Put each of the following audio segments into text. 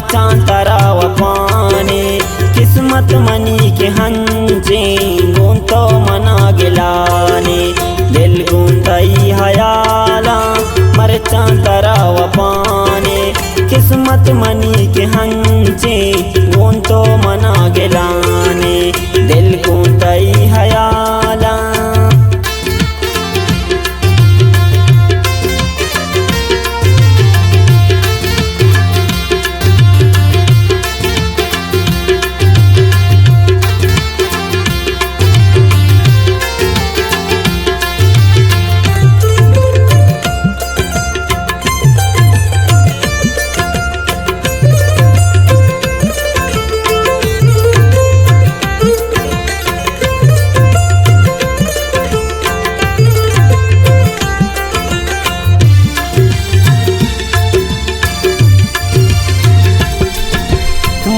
मरचां तराव पानी किस्मत मनी के हंजे गुन तो मना गिलाने दिल गुंतई हयाला मरचां तराव पानी किस्मत मनी के हंजे गुन तो मना गिलाने दिल गुंतई हयाला।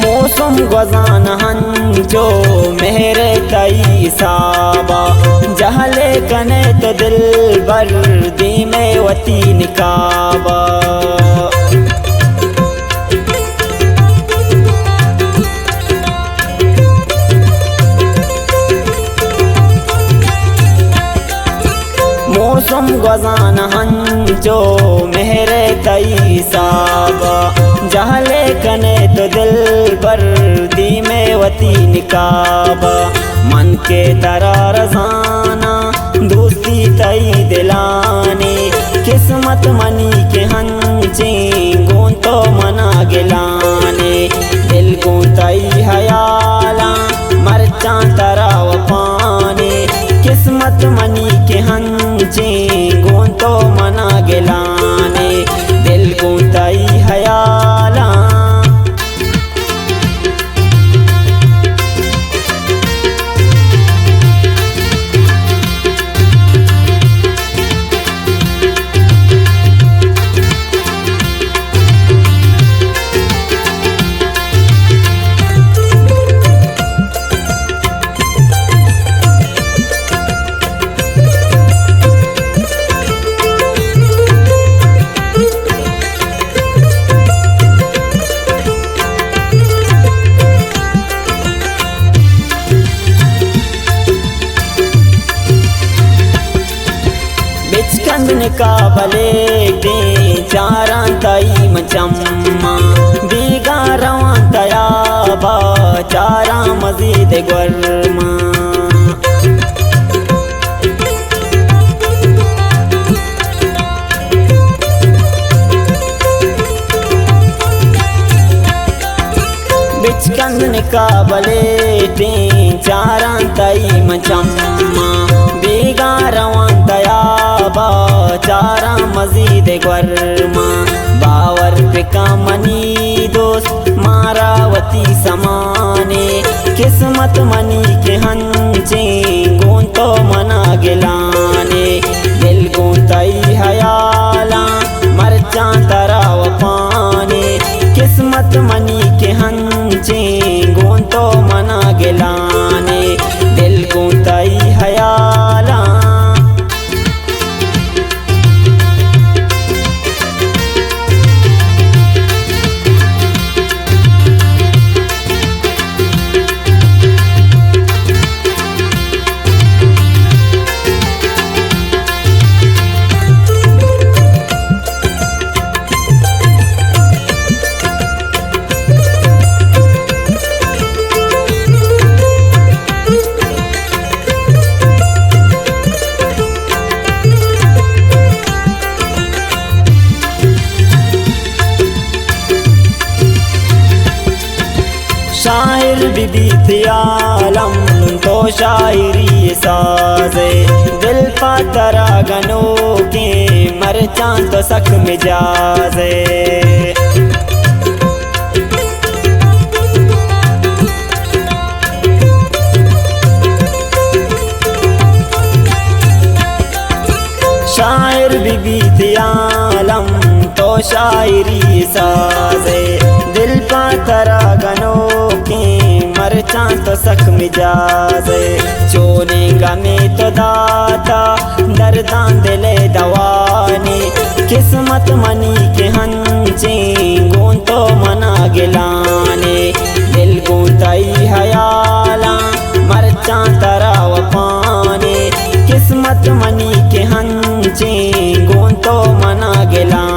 मौसम गजान हंजो मेरे तई साबा जहले कने तो दिल बर दी में वती निकाबा। मौसम गजान हंजो मेरे तई साबा जहले कने तो दिल बर दी में वती निकाबा। मन के दरार जाना दोस्ती तई दिलाने किस्मत मनी के हंचे गुन तो मना गिलाने दिल गुंतई हयाला मरचां तराव पानी किस्मत मनी के हंचे गुन तो मना गिलाने दिल गुंतई हयाला। निकाबले के चारां तई मचम्मा बीगा रवां तयाबा चारां मजीद गुरमा। बिचकंद निकाबले के चारां तई मचम्मा बीगा रवां तयाबा चारा मजीद गुरमा। बावर पिका मनी दोस्त मारावती समाने किस्मत मनी के हंचे गुन तो मना गिलाने दिल गुंतई हयाला मरचां तराव पानी किस्मत मनी के हंचे गुन तो मना गिलाने दिल गुंतई हयाला। शायर बीबी आलम तो शायरी साजे दिल पातरा गनो के मरचां तो सख मिजाजे। शायर बीबी आलम तो शायरी साजे दिल पातरा गनो के मरचां तो सख मिजाजे। चोने गमे तो दाता दर्दां दिले दवाने किस्मत मनी के हंचे गुन तो मना गे गिलाने दिल गूंताई हयाला मरचा तराव पाने किस्मत मनी के हंचे गूंतो मना गिलाने